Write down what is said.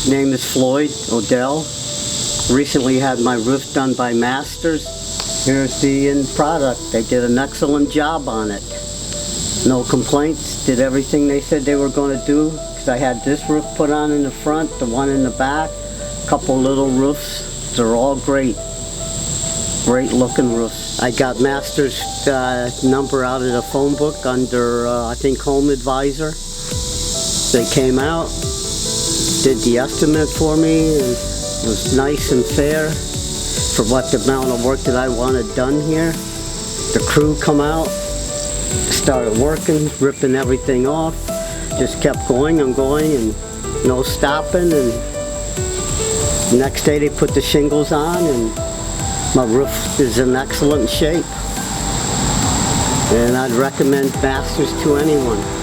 Name is Floyd Odell. Recently had my roof done by Masters. Here's the end product. They did an excellent job on it. No complaints. Did everything they said they were going to do. Because I had this roof put on in the front, the one in the back, a couple little roofs. They're all great. Great looking roofs. I got Masters number out of the phone book under I think Home Advisor. They came out, did the estimate for me, and it was nice and fair for what the amount of work that I wanted done here. The crew come out, started working, ripping everything off, just kept going and going and no stopping, and the next day they put the shingles on and my roof is in excellent shape. And I'd recommend Masters to anyone.